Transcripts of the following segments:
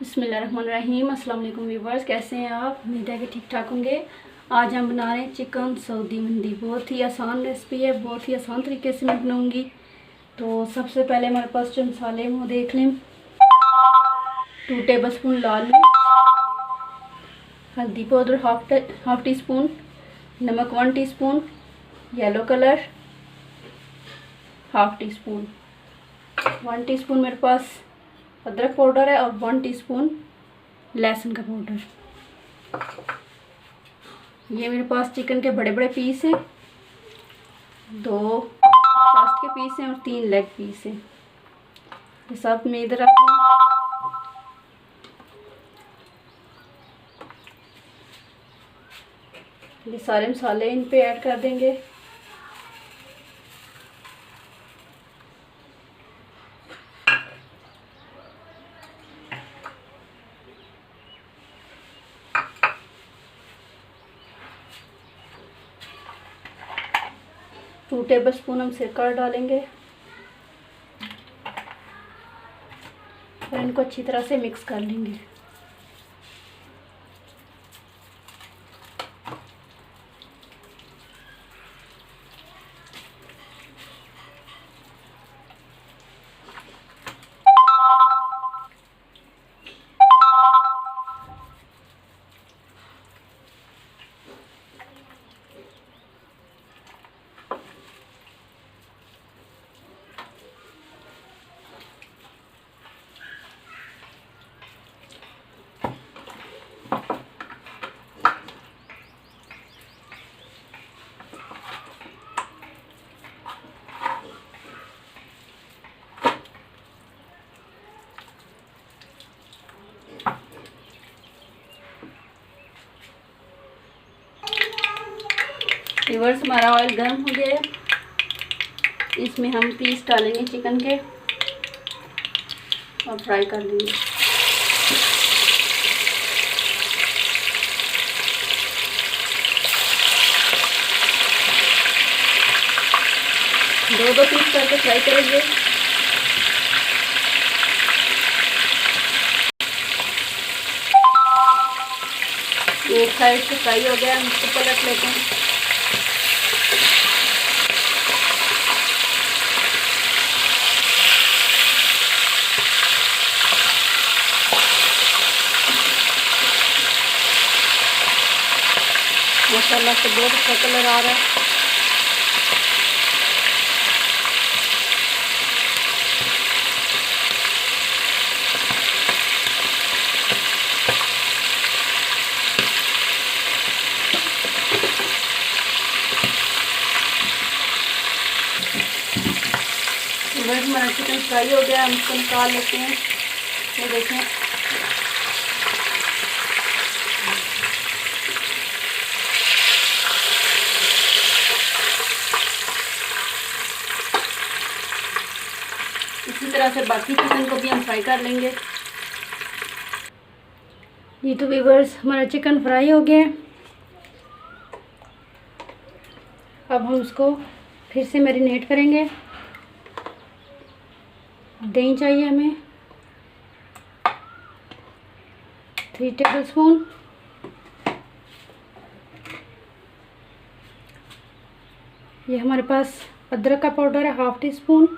बिस्मिल्लाहिर्रहमानिर्रहीम। अस्सलाम वालेकुम व्यूवर्स, कैसे हैं आप? उम्मीद है कि ठीक ठाक होंगे। आज हम बना रहे हैं चिकन सऊदी मंदी। बहुत ही आसान रेसिपी है, बहुत ही आसान तरीके से मैं बनाऊंगी। तो सबसे पहले हमारे पास जो मसाले वो देख लें। 2 टेबलस्पून लाल मिर्च, हल्दी पाउडर हाफ टी स्पून, नमक 1 teaspoon, yellow colour half tea spoon, 1 teaspoon मेरे पास अदरक पाउडर है और 1 टीस्पून लहसुन का पाउडर। ये मेरे पास चिकन के बड़े बड़े पीस हैं, 2 चेस्ट के पीस हैं और 3 लेग पीस हैं। ये सब मैं इधर रख लूँ। ये सारे मसाले इन पे ऐड कर देंगे। टू टेबलस्पून हम सिरका डालेंगे और इनको अच्छी तरह से मिक्स कर लेंगे। व्यूअर्स, हमारा ऑयल गर्म हो गया है। इसमें हम पीस डालेंगे चिकन के और फ्राई कर लेंगे। दो पीस करके फ्राई करेंगे। एक साइड से फ्राई हो गया, हम इसको पलट लेते हैं। माशाल्लाह से बहुत अच्छा कलर आ रहा है। हमारा चिकन फ्राई हो गया, हम इसको निकाल लेते हैं। ये देखें, इसी तरह से बाकी चिकन को भी हम फ्राई कर लेंगे। ये तो व्यूअर्स, हमारा चिकन फ्राई हो गया। अब हम उसको फिर से मैरिनेट करेंगे। दही चाहिए हमें 3 टेबलस्पून। ये हमारे पास अदरक का पाउडर है हाफ टी स्पून,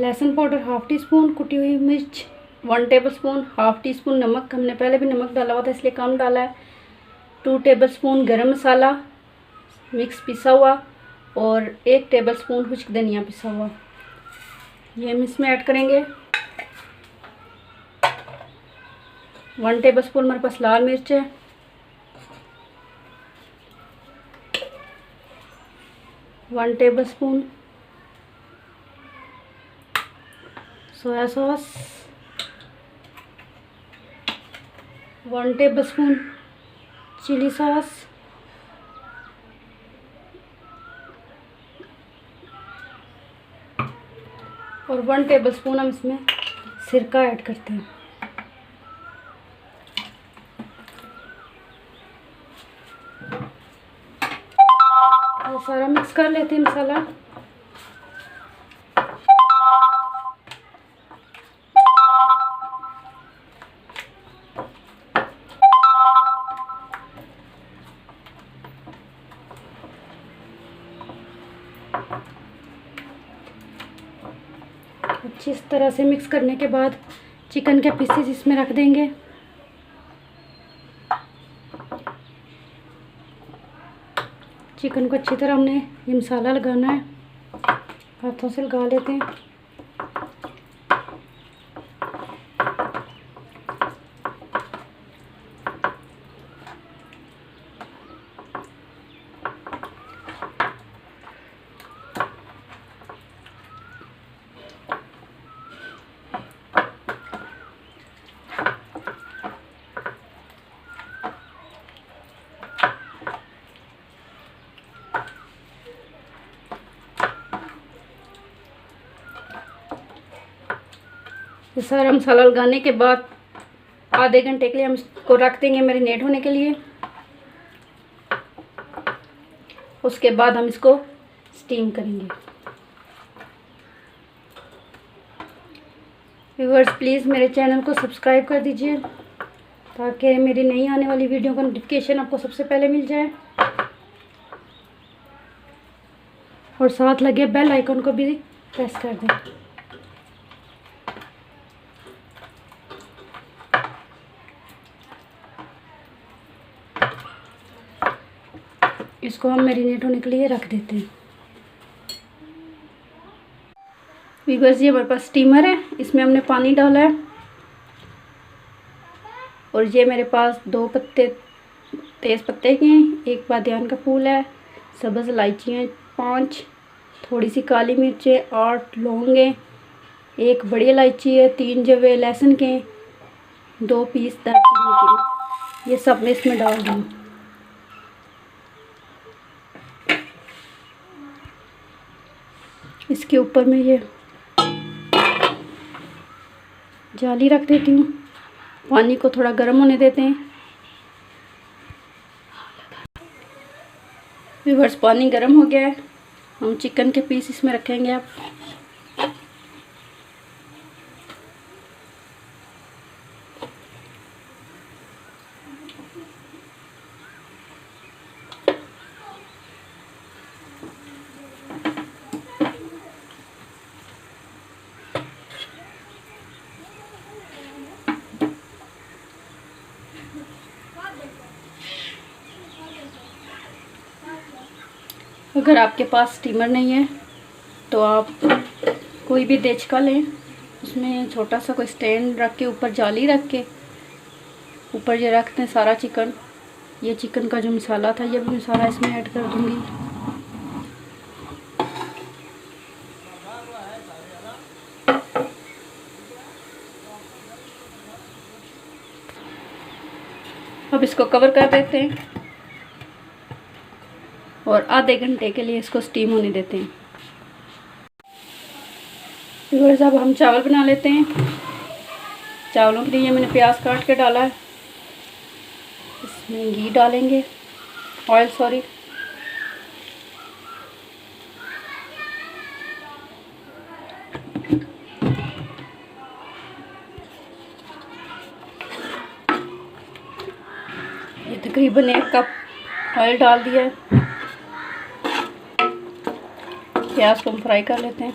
लहसुन पाउडर हाफ टी स्पून, कुटी हुई मिर्च 1 टेबलस्पून, हाफ टी स्पून नमक, हमने पहले भी नमक डाला हुआ था इसलिए कम डाला है। 2 टेबलस्पून गरम मसाला मिक्स पिसा हुआ और 1 टेबलस्पून खुश्क धनिया पिसा हुआ, ये हम इसमें ऐड करेंगे। 1 टेबलस्पून हमारे पास लाल मिर्च है, 1 tablespoon soya sauce, 1 tablespoon chilli sauce, और 1 टेबलस्पून हम इसमें सिरका ऐड करते हैं। और सारा मिक्स कर लेते हैं मसाला। तरह से मिक्स करने के बाद चिकन के पीसेस इसमें रख देंगे। चिकन को अच्छी तरह हमने ये मसाला लगाना है, हाथों से लगा लेते हैं। ये सारा मसाला लगाने के बाद आधे घंटे के लिए हम इसको रख देंगे मैरिनेट होने के लिए। उसके बाद हम इसको स्टीम करेंगे। व्यूअर्स प्लीज़ मेरे चैनल को सब्सक्राइब कर दीजिए ताकि मेरी नई आने वाली वीडियो का नोटिफिकेशन आपको सबसे पहले मिल जाए, और साथ लगे बेल आइकन को भी प्रेस कर दें। इसको हम मैरिनेट होने के लिए रख देते हैं। व्यूअर्स ये हमारे पास स्टीमर है, इसमें हमने पानी डाला है, और ये मेरे पास 2 पत्ते तेज़ पत्ते के हैं, 1 बादियान का फूल है, सब्ज़ इलायचियाँ 5, थोड़ी सी काली मिर्चें, 8 लौंगे, 1 बड़ी इलायची है, 3 जवे लहसुन के, 2 पीस दालचीनी के। ये सब मैं इसमें डाल दूँगी। इसके ऊपर मैं ये जाली रख देती हूँ। पानी को थोड़ा गर्म होने देते हैं। व्यूअर्स पानी गर्म हो गया है, हम चिकन के पीस इसमें रखेंगे। आप अगर आपके पास स्टीमर नहीं है तो आप कोई भी देचका लें, उसमें छोटा सा कोई स्टैंड रख के ऊपर जाली रख के ऊपर ये रखते हैं सारा चिकन। ये चिकन का जो मसाला था ये भी मैं सारा इसमें ऐड कर दूंगी। अब इसको कवर कर देते हैं और आधे घंटे के लिए इसको स्टीम होने देते हैं। व्यूअर्स अब हम चावल बना लेते हैं। चावलों के लिए मैंने प्याज काट के डाला है, इसमें घी डालेंगे, ऑयल सॉरी, ये तकरीबन 1 कप ऑयल डाल दिया है। प्याज को हम फ्राई कर लेते हैं।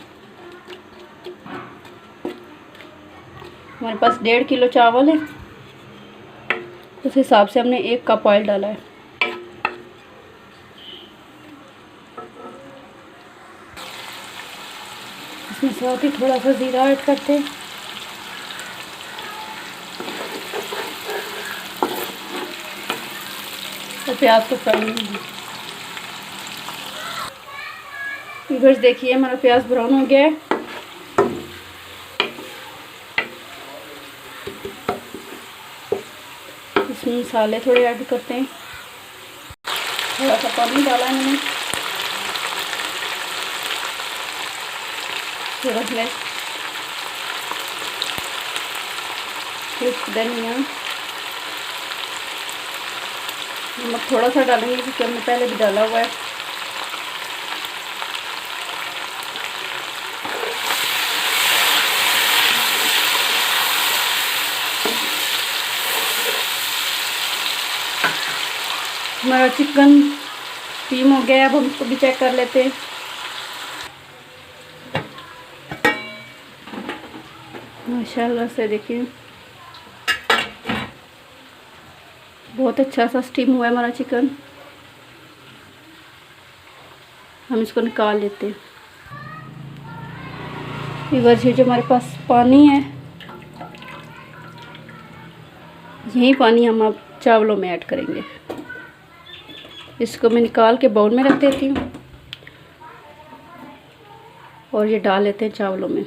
हमारे पास 1.5 किलो चावल है, उस हिसाब से हमने 1 कप ऑयल डाला है। इसमें साथ ही थोड़ा सा जीरा ऐड करते हैं। तो प्याज को फ्राई नहीं। व्यूअर्स देखिए हमारा प्याज ब्राउन हो गया है। इसमें मसाले थोड़े ऐड करते हैं। थोड़ा सा पानी डाला है मैंने, थोड़ा धनिया, नमक थोड़ा सा डालेंगे क्योंकि हमने पहले भी डाला हुआ है। हमारा चिकन स्टीम हो गया है, अब हम इसको भी चेक कर लेते हैं। माशाल्लाह से देखिए बहुत अच्छा सा स्टीम हुआ है हमारा चिकन। हम इसको निकाल लेते हैं। व्यूअर्स ये जो हमारे पास पानी है, यही पानी हम अब चावलों में ऐड करेंगे। इसको मैं निकाल के बाउल में रख देती हूँ और ये डाल लेते हैं चावलों में।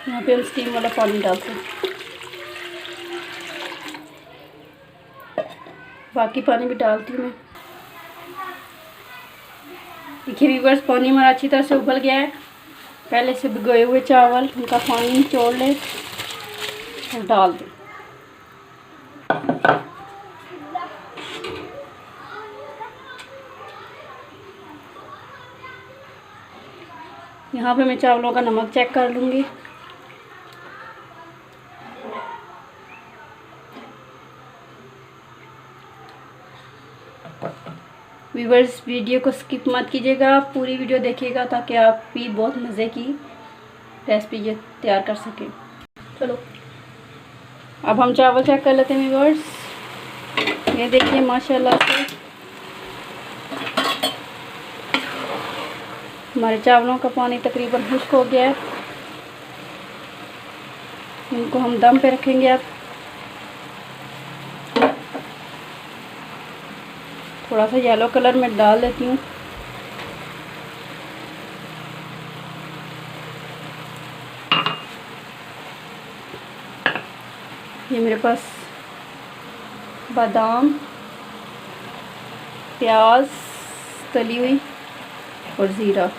यहाँ पे हम स्टीम वाला पानी डालते हैं, बाकी पानी भी डालती हूँ मैं। देखिए व्यूअर्स पानी हमारा अच्छी तरह से उबल गया है। पहले से भिगोए हुए चावल, उनका पानी निचोड़ लें और डाल दें। यहाँ पे मैं चावलों का नमक चेक कर लूँगी। व्यूअर्स वीडियो को स्किप मत कीजिएगा, पूरी वीडियो देखिएगा ताकि आप भी बहुत मज़े की रेसिपी ये तैयार कर सकें। चलो अब हम चावल चेक कर लेते हैं व्यूअर्स। ये देखिए माशाल्लाह से हमारे चावलों का पानी तकरीबन खुश्क हो गया है। इनको हम दम पे रखेंगे। अब थोड़ा सा येलो कलर में डाल देती हूँ। ये मेरे पास बादाम, प्याज तली हुई और ज़ीरा,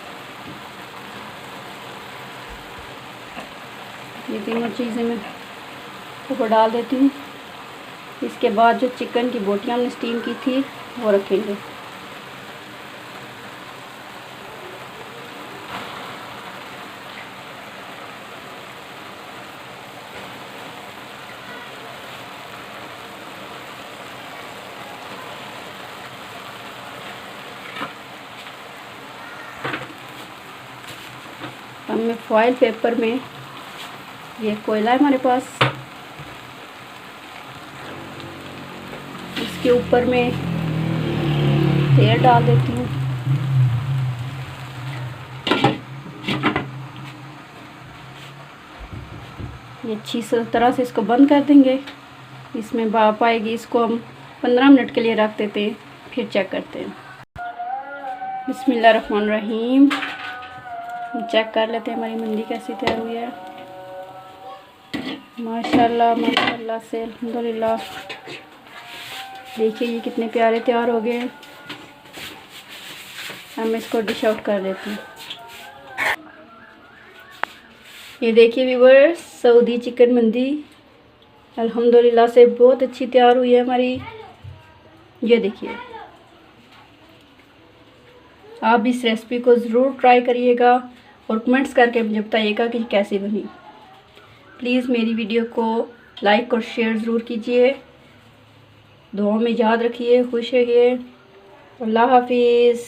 ये तीनों चीज़ें मैं ऊपर डाल देती हूँ। इसके बाद जो चिकन की बोटियाँ हमने स्टीम की थी वो रखेंगे। अब मैं फॉइल पेपर में, ये कोयला है हमारे पास, इसके ऊपर में तेल डाल देती हूँ। ये अच्छी तरह से इसको बंद कर देंगे। इसमें भाप आएगी। इसको हम 15 मिनट के लिए रख देते हैं, फिर चेक करते हैं। बिस्मिल्लाहिर्रहमानिर्रहीम। चेक कर लेते हैं हमारी मंदी कैसी तैयार हुई है। माशाल्लाह माशाल्लाह से अल्हम्दुलिल्लाह। देखिए ये कितने प्यारे तैयार हो गए हैं। हम इसको डिश आउट कर देते हैं। ये देखिए व्यूअर्स सऊदी चिकन मंदी अल्हम्दुलिल्लाह से बहुत अच्छी तैयार हुई है हमारी। ये देखिए आप इस रेसिपी को ज़रूर ट्राई करिएगा और कमेंट्स करके मुझे बताइएगा कि कैसी बनी। प्लीज़ मेरी वीडियो को लाइक और शेयर ज़रूर कीजिए। दुआ में याद रखिए। खुश रहिए। अल्लाह हाफिज़।